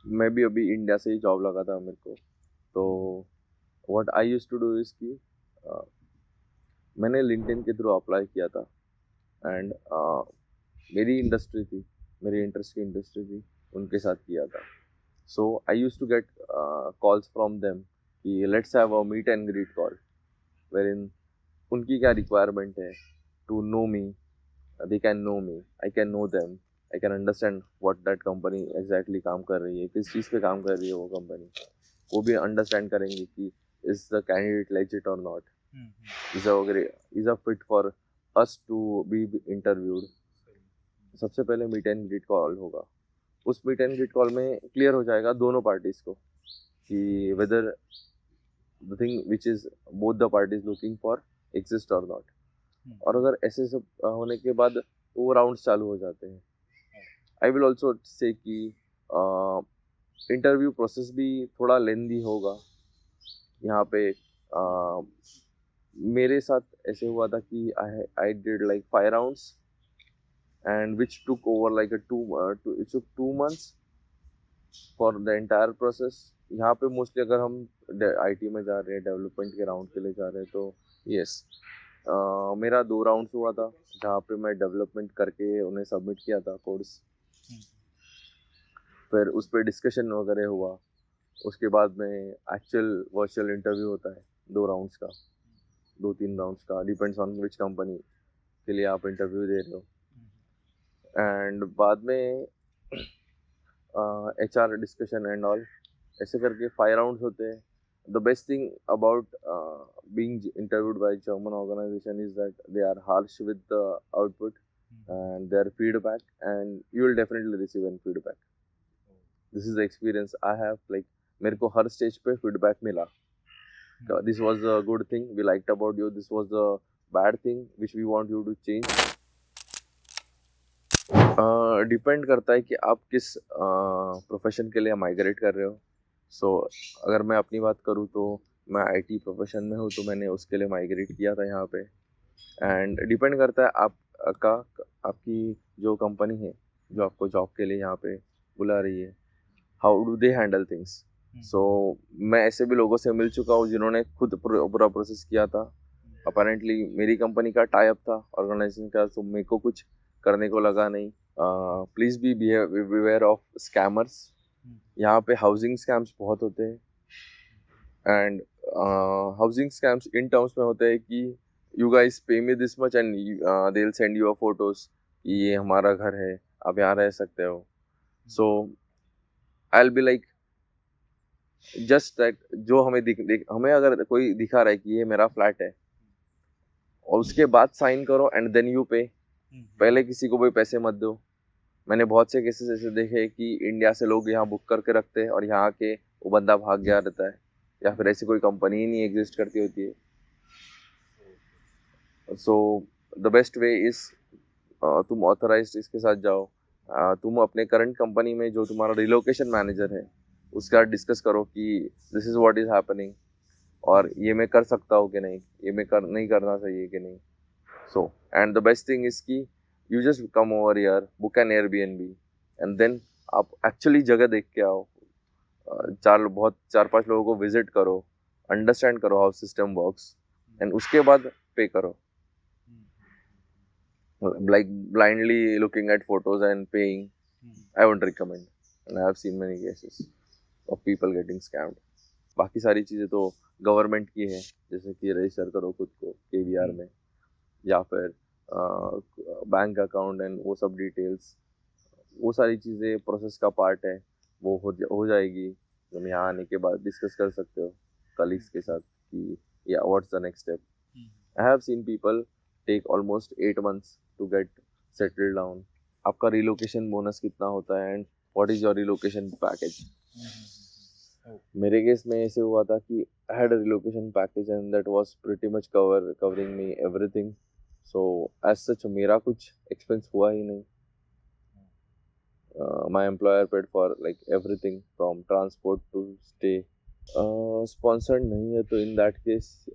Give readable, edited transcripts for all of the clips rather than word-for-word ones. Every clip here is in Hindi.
मैं भी अभी इंडिया से ही जॉब लगा था मेरे को। तो what I used to do is कि अ, मैंने लिंक्डइन के थ्रू अप्लाई किया था। एंड मेरी इंडस्ट्री थी, मेरी इंटरेस्ट की इंडस्ट्री थी, उनके साथ किया था। So I used to get calls from them कि let's have a meet and greet call, where उनकी क्या रिक्वायरमेंट है, to know me, they can know me, I can know them, I can understand what that company exactly काम कर रही है, किस चीज़ पे काम कर रही है वो कंपनी। वो भी अंडरस्टैंड करेंगे कि इज द कैंडिडेट लेजिट और not, is a fit for us to be interviewed. सबसे पहले मीट एंड ग्रीट कॉल होगा। उस मीट एंड ग्रीट कॉल में क्लियर हो जाएगा दोनों पार्टीज को कि whether the thing which is both the parties looking for exist और नॉट। और अगर ऐसे सब होने के बाद वो राउंड्स चालू हो जाते हैं। आई विल ऑल्सो से कि इंटरव्यू प्रोसेस भी थोड़ा लेंदी होगा यहाँ पे। मेरे साथ ऐसे हुआ था कि I did like 5 rounds and which took over like it took 2 months for the entire process. यहाँ पे मोस्टली अगर हम आईटी में जा रहे हैं, डेवलपमेंट के राउंड के लिए जा रहे हैं, तो यस, मेरा 2 राउंड्स हुआ था जहाँ पे मैं डेवलपमेंट करके उन्हें सबमिट किया था कोड्स। फिर उस पर डिस्कशन वगैरह हुआ। उसके बाद में एक्चुअल वर्चुअल इंटरव्यू होता है 2 राउंड्स का, 2-3 राउंड्स का, डिपेंड्स ऑन विच कंपनी के लिए आप इंटरव्यू दे रहे हो। एंड बाद में HR डिस्कशन एंड ऑल, ऐसे करके 5 राउंड्स होते हैं। The best thing about being interviewed by German organization is that they are harsh with the output and their feedback, and you will definitely receive an feedback. This is the experience I have, like मेरे को हर स्टेज पे फीडबैक मिला। This was the good thing we liked about you, this was the bad thing which we want you to change. Depend करता है कि आप किस प्रोफेशन के लिए माइग्रेट कर रहे हो। सो अगर मैं अपनी बात करूँ तो मैं आईटी प्रोफेशन में हूँ, तो मैंने उसके लिए माइग्रेट किया था यहाँ पे। एंड डिपेंड करता है आपका, आपकी जो कंपनी है जो आपको जॉब के लिए यहाँ पे बुला रही है, how do they handle things. So मैं ऐसे भी लोगों से मिल चुका हूँ जिन्होंने खुद पूरा प्रोसेस किया था। अपेरेंटली मेरी कंपनी का टाई अप था ऑर्गेनाइजेशन का, तो मेरे को कुछ करने को लगा नहीं। Please be beware of scammers. यहाँ पे हाउसिंग स्कैम्स बहुत होते हैं। And housing scams in terms में होते हैं कि यू गाइस पे me this much and they will send you a photos कि ये हमारा घर है, आप यहाँ रह सकते हो। So I will be like just that, जो हमें अगर कोई दिखा रहा है कि ये मेरा फ्लैट है, और उसके बाद साइन करो एंड देन यू पे। पहले किसी को भी पैसे मत दो। मैंने बहुत से केसेस ऐसे देखे कि इंडिया से लोग यहाँ बुक करके रखते हैं और यहाँ के वो बंदा भाग गया रहता है, या फिर ऐसी कोई कंपनी ही नहीं एग्जिस्ट करती होती है। So the best way is तुम ऑथराइज्ड इसके साथ जाओ। तुम अपने करंट कंपनी में जो तुम्हारा रिलोकेशन मैनेजर है उसका डिस्कस करो कि this is what is happening, और ये मैं कर सकता हूँ कि नहीं, ये मैं नहीं करना चाहिए कि नहीं। So and the best thing is कि you just come over here, book an Airbnb, and then आप एक्चुअली जगह देख के आओ। 4-5 लोगों को विजिट करो, अंडरस्टैंड करो हाउ सिस्टम वर्क्स, एंड उसके बाद पे करो। Like blindly looking at photos and paying, I won't recommend. And I have seen many cases of people getting scammed. बाकी सारी चीज़ें तो गवर्नमेंट की है, जैसे कि रजिस्टर करो खुद को KVR में, या फिर बैंक अकाउंट एंड वो सब डिटेल्स, वो सारी चीज़ें प्रोसेस का पार्ट है। वो हो जाएगी। तुम यहाँ आने के बाद डिस्कस कर सकते हो कलीग्स के साथ कि या what's the next step. I have seen people take almost 8 months to get settle down. आपका रिलोकेशन बोनस कितना होता है and what is your relocation package. मेरे केस में ऐसे हुआ था कि I had a relocation package and that was pretty much covering me everything. So as such मेरा कुछ एक्सपेंस हुआ ही नहीं। My employer paid for like everything from transport to stay. Sponsored नहीं है तो in that case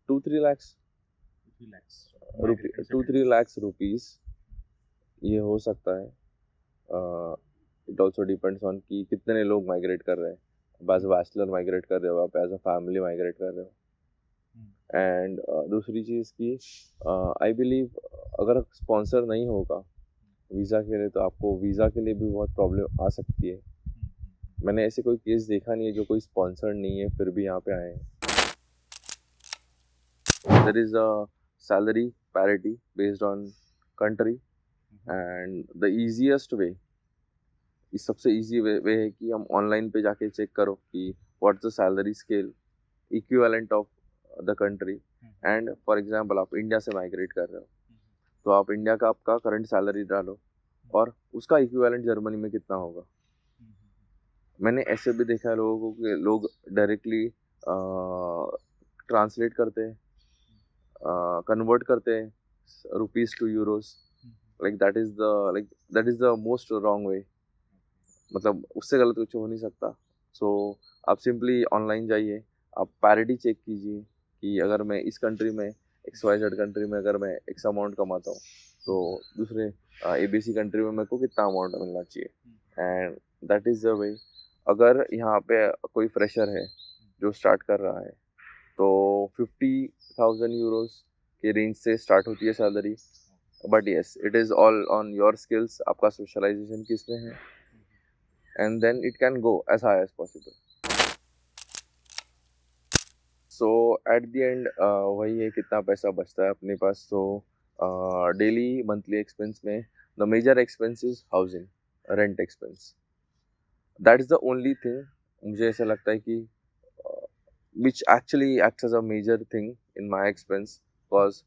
2-3 lakhs, 2-3 lakhs rupees ये हो सकता है। इट ऑल्सो डिपेंड्स ऑन कि कितने लोग माइग्रेट कर रहे हैं, एज अ बैचलर माइग्रेट कर रहे हो आप, एज अ फैमिली माइग्रेट कर रहे हो। एंड दूसरी चीज़ की आई बिलीव अगर स्पॉन्सर नहीं होगा वीज़ा के लिए तो आपको वीज़ा के लिए भी बहुत प्रॉब्लम आ सकती है। मैंने ऐसे कोई केस देखा नहीं है जो कोई स्पॉन्सर नहीं है फिर भी यहाँ पे आए हैं। There is a salary parity based on country and the easiest way, इस सबसे ईजी वे है कि हम ऑनलाइन पे जाके चेक करो कि what's the salary scale equivalent of the country. And for example आप इंडिया से माइग्रेट कर रहे हो तो आप इंडिया का आपका करंट सैलरी डालो और उसका इक्विवेलेंट जर्मनी में कितना होगा। मैंने ऐसे भी देखा है लोगों को कि लोग डायरेक्टली ट्रांसलेट करते हैं, कन्वर्ट करते हैं rupees to euros, like that is the most wrong way. मतलब उससे गलत कुछ हो नहीं सकता। सो आप सिंपली ऑनलाइन जाइए, आप पैरिटी चेक कीजिए कि अगर मैं इस कंट्री में XYZ कंट्री में अगर मैं एक्स अमाउंट कमाता हूँ तो दूसरे ABC कंट्री में मेरे को कितना अमाउंट मिलना चाहिए। And that is the way. अगर यहाँ पे कोई फ्रेशर है जो स्टार्ट कर रहा है तो 50,000 यूरोस के रेंज से स्टार्ट होती है salary. But yes it is all on your skills, आपका स्पेशलाइजेशन किस में है, and then it can go as high as possible. So at the end वही है कितना पैसा बचता है अपने पास। तो डेली मंथली एक्सपेंस में the major expense is housing, rent expense, that is the only thing मुझे ऐसा लगता है कि which actually acts as a major thing in my expense because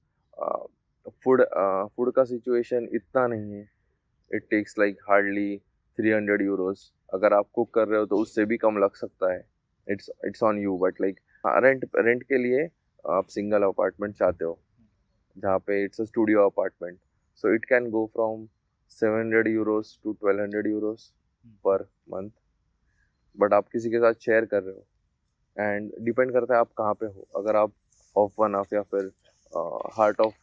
food का सिचुएशन इतना नहीं है। It takes like hardly 300 euros. अगर आप कुक कर रहे हो तो उससे भी कम लग सकता है। It's on you but like rent rent के लिए आप सिंगल अपार्टमेंट चाहते हो जहाँ पे it's a studio apartment, so it can go from 700 euros to 1200 euros per month. But आप किसी के साथ शेयर कर रहे हो एंड डिपेंड करता है आप कहाँ पे हो। अगर आप ऑफ वन ऑफ या फिर हार्ट ऑफ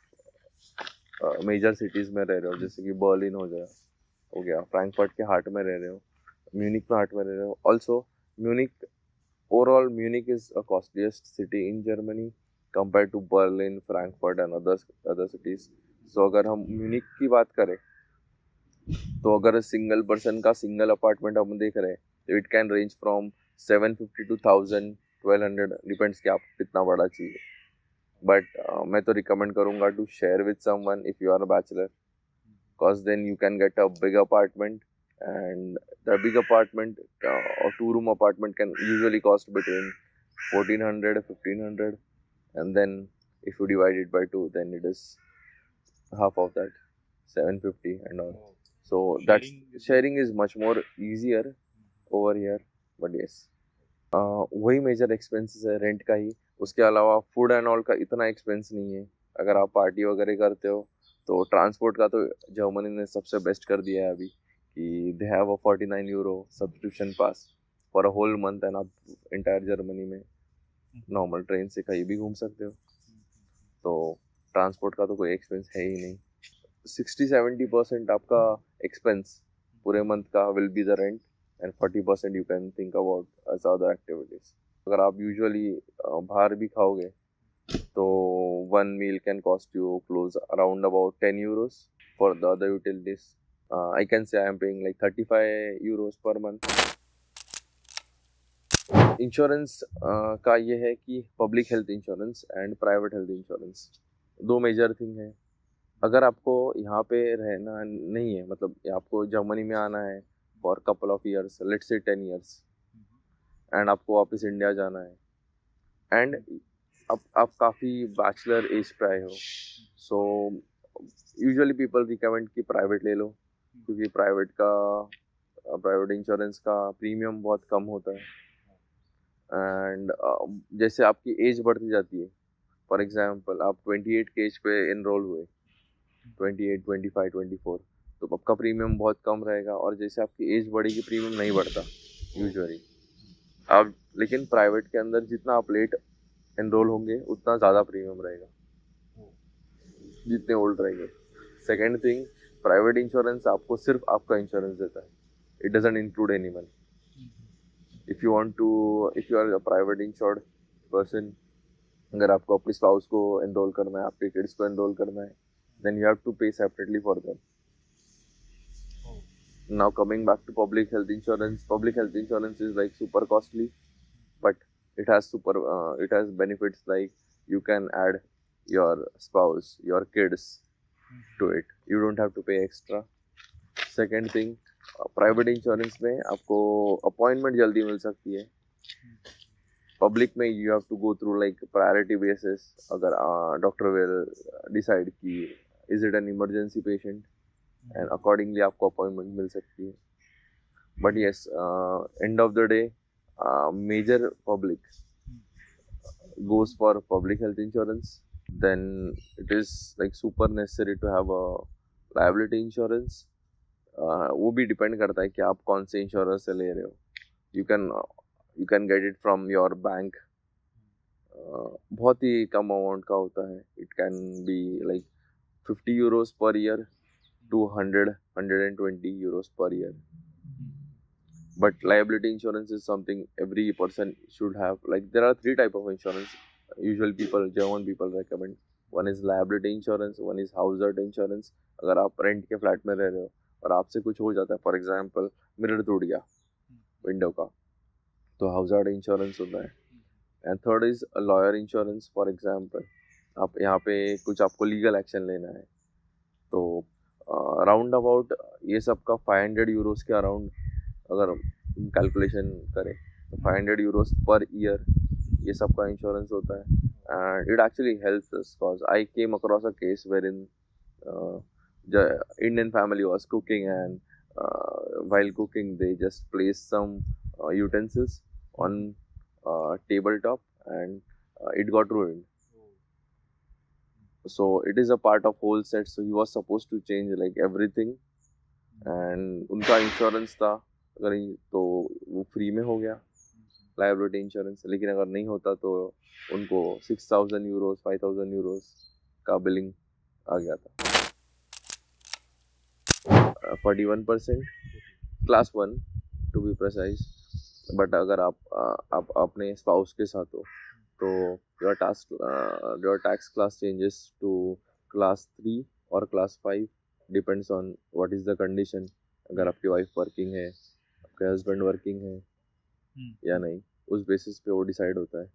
मेजर सिटीज़ में रह रहे हो जैसे कि बर्लिन हो गया, फ्रैंकफर्ट के हार्ट में रह रहे हो, म्यूनिक में हार्ट में रह रहे हो। Also Munich, overall Munich is a costliest city in Germany compare to Berlin, Frankfurt and other cities. So अगर हम म्यूनिक की बात करें तो अगर सिंगल पर्सन का सिंगल अपार्टमेंट हम देख रहे हैं तो it can range from 750 to 1000 1200, depends कि आपको कितना बड़ा चाहिए। बट मैं तो रिकमेंड करूँगा to share with someone if you are a bachelor, because then you can get a big apartment, and the big apartment or two-room apartment can usually cost between 1400 1500, and then if you divide it by two then it is half of that, 750 and all. So that's sharing is much more easier over here. But yes, वही मेजर एक्सपेंसेस है रेंट का ही। उसके अलावा फूड एंड ऑल का इतना एक्सपेंस नहीं है। अगर आप पार्टी वगैरह करते हो तो ट्रांसपोर्ट का तो जर्मनी ने सबसे बेस्ट कर दिया है अभी कि they have a 49 euro subscription pass for a whole month and आप इंटायर जर्मनी में नॉर्मल ट्रेन से कहीं भी घूम सकते हो। तो ट्रांसपोर्ट का तो कोई एक्सपेंस है ही नहीं। 60-70% आपका एक्सपेंस पूरे मंथ का will be the rent and 40% you can think about as other activities. अगर आप यूजुअली बाहर भी खाओगे तो one meal can cost you close around about 10 euros for the other utilities. I can say I am paying like 35 euros per month. Insurance का ये है कि public health insurance and private health insurance दो मेजर थिंग है। अगर आपको यहाँ पे रहना नहीं है, मतलब आपको जर्मनी में आना है for couple of years, let's say 10 years, and आपको वापस इंडिया जाना है एंड आप काफ़ी बैचलर एज पे आए हो, सो यूजुअली पीपल रिकमेंड कि प्राइवेट ले लो क्योंकि प्राइवेट इंश्योरेंस का प्रीमियम बहुत कम होता है। एंड जैसे आपकी एज बढ़ती जाती है, फॉर एग्जांपल आप 28 के एज पे इनरोल हुए, 28 25 24, तो आपका प्रीमियम बहुत कम रहेगा। और जैसे आपकी एज बढ़ेगी प्रीमियम नहीं बढ़ता यूजुअली। आप लेकिन प्राइवेट के अंदर जितना आप लेट एनरोल होंगे उतना ज़्यादा प्रीमियम रहेगा जितने ओल्ड रहेंगे। सेकेंड थिंग, प्राइवेट इंश्योरेंस आपको सिर्फ आपका इंश्योरेंस देता है, It doesn't include anyone. If you want to, if you are a private insured person, अगर आपको अपने स्पाउस को एनरोल करना है, आपके किड्स को एनरोल करना है, then you have to pay separately for them. Now coming back to public health insurance is like super costly, but it has benefits like you can add your spouse, your kids to it. You don't have to pay extra. Second thing, private insurance में आपको appointment जल्दी मिल सकती है. Public में you have to go through like priority basis. अगर doctor will decide कि is it an emergency patient, and accordingly आपको appointment मिल सकती है. But yes, end of the day, major public goes for public health insurance. Then it is like super necessary to have a liability insurance. वो भी डिपेंड करता है कि आप कौन से इंश्योरेंस से ले रहे हो. You can get it from your bank. बहुत ही कम अमाउंट का होता है. It can be like 50 euros per year to 120 euros per year. But liability insurance is something every person should have. Like there are 3 type of insurance usually German people recommend. One is liability insurance, one is hazard insurance. अगर आप रेंट के फ्लैट में रह रहे हो और आपसे कुछ हो जाता है, फॉर एग्जांपल मिरर टूट गया विंडो का, तो हाउजार्ड इंश्योरेंस होता है. And third is lawyer insurance. For example आप यहाँ पे कुछ आपको लीगल एक्शन लेना है, तो राउंड अबाउट ये सब का 500 यूरोस के अराउंड अगर कैलकुलेशन करें तो 500 यूरोस पर ईयर ये सब का इंश्योरेंस होता है. And it actually helps us because I came across a case where in the Indian family was cooking, and while cooking they just placed some utensils on tabletop, and it got ruined. So it is a part of whole set, so he was supposed to change like everything, and उनका इंश्योरेंस था अगर तो वो फ्री में हो गया लाइबिलिटी इंश्योरेंस. लेकिन अगर नहीं होता तो उनको 6,000 यूरोस 5,000 यूरोस का बिलिंग आ गया था. 41% class 1 to be precise. But अगर आप अपने स्पाउस के साथ हो तो your tax class changes to class 3 और class 5 depends on what is the condition. अगर आपकी वाइफ वर्किंग है, आपके हस्बैंड वर्किंग है या नहीं, उस बेसिस पे वो डिसाइड होता है.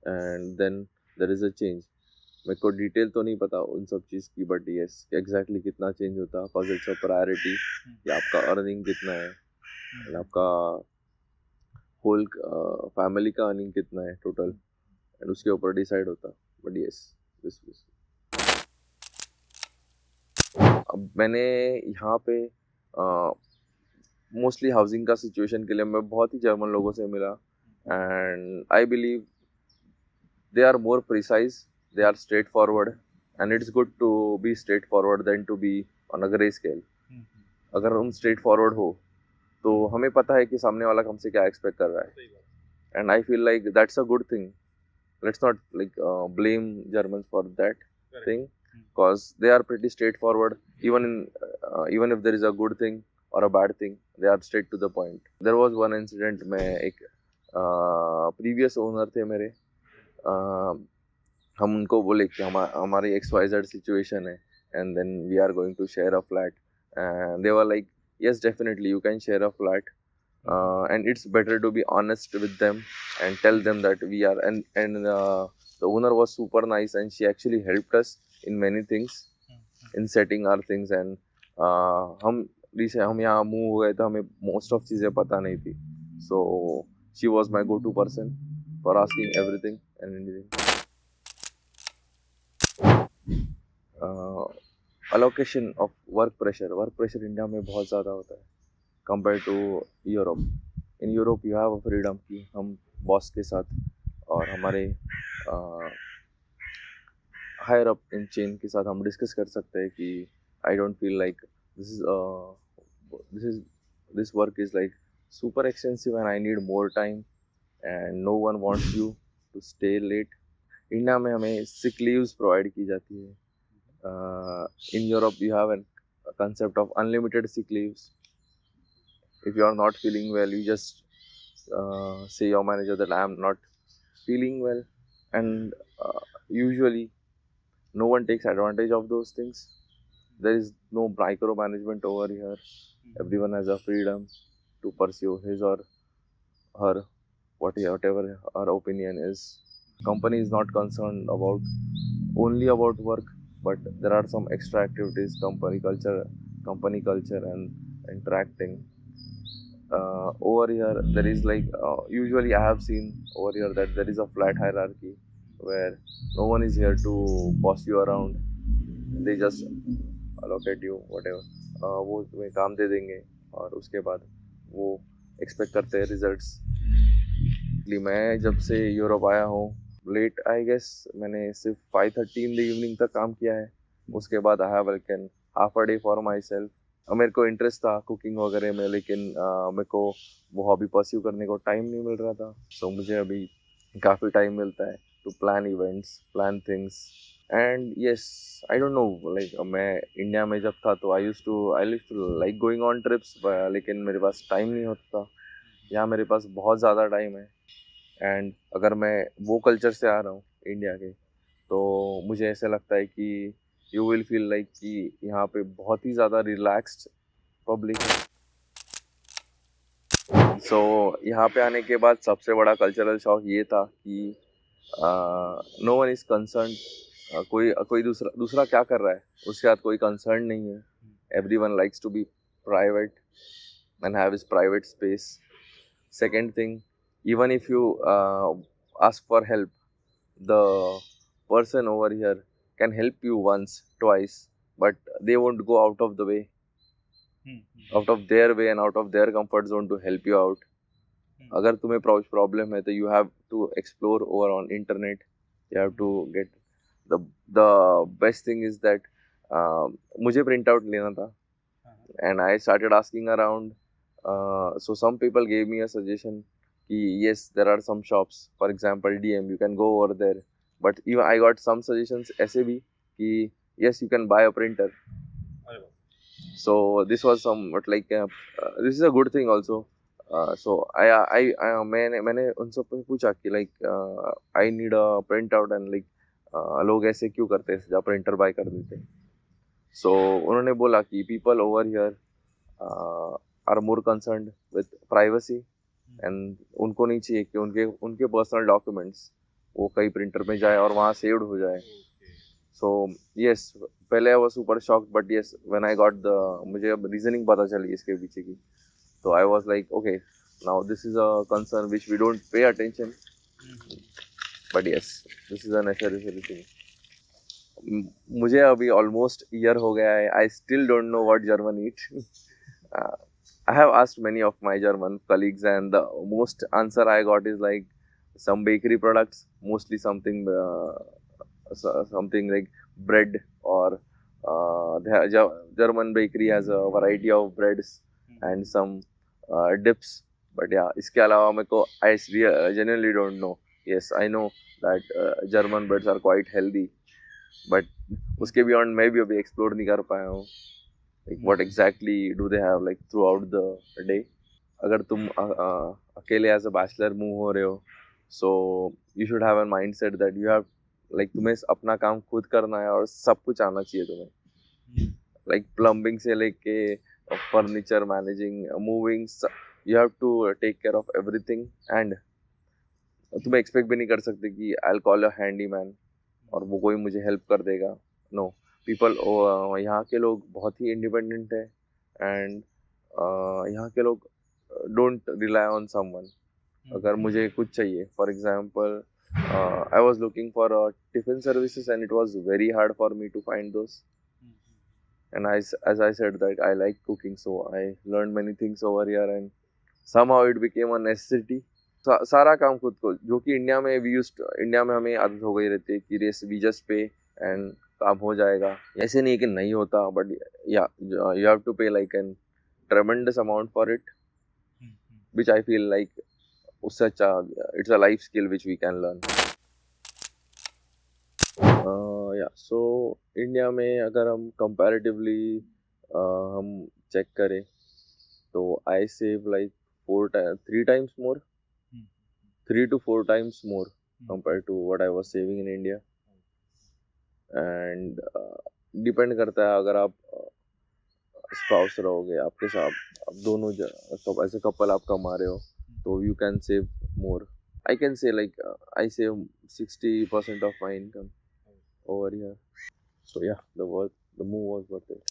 And then there is a change. मेरे को डिटेल तो नहीं पता उन सब चीज़ की, बट यस एग्जैक्टली कितना चेंज होता है बिकॉज इट्स अ प्रायोरिटी, या आपका अर्निंग कितना है, आपका होल फैमिली का अर्निंग कितना है टोटल, एंड उसके ऊपर डिसाइड होता. बट यस दिस अब मैंने यहाँ पे मोस्टली हाउसिंग का सिचुएशन के लिए मैं बहुत ही जर्मन लोगों से मिला, and I believe they are more precise, they are straightforward, and it's good to be straightforward than to be on a gray scale. अगर हम straightforward हो तो हमें पता है कि सामने वाला हमसे क्या expect कर रहा है, and I feel like that's a good thing. Let's not like blame Germans for that thing, because they are pretty straightforward. Even if there is a good thing or a bad thing, they are straight to the point. There was one incident में एक previous owner थे मेरे, हम उनको बोले कि हमारी XYZ सिचुएशन है and then we are going to share a flat, and they were like yes definitely you can share a flat, and it's better to be honest with them and tell them that we are, and the owner was super nice and she actually helped us in many things, in setting our things, and हम यहाँ मूव हो गए तो हमें मोस्ट ऑफ चीज़ें पता नहीं थी, so she was my go-to person for asking everything and anything. Allocation of work pressure India में बहुत ज़्यादा होता है compare to Europe. In Europe you have a freedom कि हम बॉस के साथ और हमारे हायर अप इन चेन के साथ हम डिस्कस कर सकते हैं कि I don't feel like this work is like super extensive and I need more time and no one wants you to stay late. India में हमें sick leaves प्रोवाइड की जाती है. In Europe you have a concept of unlimited sick leaves, If you are not feeling well, you just say your manager that I am not feeling well, and usually no one takes advantage of those things. There is no micromanagement over here. Everyone has a freedom to pursue his or her whatever her opinion is. Company is not concerned about only about work, but there are some extra activities, company culture and interacting. Over here, there is like usually I have seen over here that there is a flat hierarchy where no one is here to boss you around. They just allocate you whatever. वो तुम्हें काम दे देंगे और उसके बाद वो एक्सपेक्ट करते हैं रिजल्ट्स. मैं जब से यूरोप आया हूँ लेट आई गेस मैंने सिर्फ 5:30 इन द इवनिंग तक काम किया है. उसके बाद I have like an half a day for my self. मेरे को इंटरेस्ट था कुकिंग वगैरह में, लेकिन मेरे को वो हॉबी परस्यू करने को टाइम नहीं मिल रहा था. सो मुझे अभी काफ़ी टाइम मिलता है to plan events, plan things. And yes, I don't know like मैं इंडिया में जब था तो I used to like going on trips, लेकिन मेरे पास टाइम नहीं होता. यहाँ मेरे पास बहुत ज़्यादा टाइम है. एंड अगर मैं वो कल्चर से आ रहा हूँ इंडिया के, तो मुझे ऐसा लगता है कि यू विल फील लाइक कि यहाँ पे बहुत ही ज़्यादा रिलैक्स्ड पब्लिक है. सो यहाँ पे आने के बाद सबसे बड़ा कल्चरल शॉक ये था कि नो वन इज़ कंसर्न. कोई कोई दूसरा दूसरा क्या कर रहा है उसके साथ कोई कंसर्न नहीं है. Every one likes to be private and have his private space. Second thing, even if you ask for help, the person over here can help you once, twice, but they won't go out of their way and out of their comfort zone to help you out. अगर तुम्हें प्रॉब्लम है तो you have to explore over on internet. You have to get the the best thing is that मुझे प्रिंट आउट लेना था and I started asking around. So some people gave me a suggestion कि yes, there are some shops, for example DM, you can go over there. But even I got some suggestions ऐसे भी कि yes, you can buy a printer. So this was somewhat like this is a good thing also. So मैंने उनसे पूछा कि like I need a printout and like लोग ऐसे क्यों करते हैं जब प्रिंटर बाय कर देते हैं. So उन्होंने बोला कि people over here are more concerned with privacy and उनको नहीं चाहिए कि उनके पर्सनल डॉक्यूमेंट्स वो कहीं प्रिंटर में जाए और वहाँ सेव्ड हो जाए. सो यस, पहले I was super shocked, but yes when I got the मुझे अब रीजनिंग पता चली इसके पीछे की, तो I was like okay, now this is a concern which we don't pay attention, but yes this is a necessary thing. मुझे अभी ऑलमोस्ट ईयर हो गया है. I still don't know what German eat. I have asked many of my German colleagues, and the most answer I got is like some bakery products, mostly something like bread, or German bakery has a variety of breads and some dips. But yeah, इसके अलावा मेरे को I genuinely don't know. Yes, I know that German breads are quite healthy, but उसके beyond मैं भी अभी explore नहीं कर पाया हूँ. Like what exactly do they have like throughout the day. अगर तुम अकेले एज अ बैचलर मूव हो रहे हो, so you should have a mindset that you have like तुम्हें अपना काम खुद करना है और सब कुछ आना चाहिए तुम्हें. लाइक प्लम्बिंग से लेके furniture managing, moving, you have to take care of everything. And तुम्हें एक्सपेक्ट भी नहीं कर सकते कि I will call a handyman और वो कोई मुझे हेल्प कर देगा. नो, पीपल यहाँ के लोग बहुत ही इंडिपेंडेंट है. एंड यहाँ के लोग डोंट रिलाई ऑन समवन. अगर मुझे कुछ चाहिए, for example I was looking for tiffin services and it was very hard for me to find those. And as I said that I like cooking, so I learned many things over here, and somehow it became a necessity. सारा काम खुद को, जो कि इंडिया में हमें आदत हो गई रहती है कि रेस वी जस्ट पे एंड काम हो जाएगा. ऐसे नहीं कि नहीं होता, but yeah you have to pay like an tremendous amount for it, which I feel like उससे अच्छा it's a life skill which we can learn. Yeah so India में अगर हम कंपैरेटिवली हम चेक करें So I save like 3 times more, Hmm. 3 to 4 times more Hmm. compared to what I was saving in India. And depend करता है, अगर आप स्पाउस रहोगे आपके साथ, आप दोनों सब ऐसे कपल आप कमा रहे हो, तो you can save more. I can say like I save 60% of my income over here. So yeah, the move was worth it.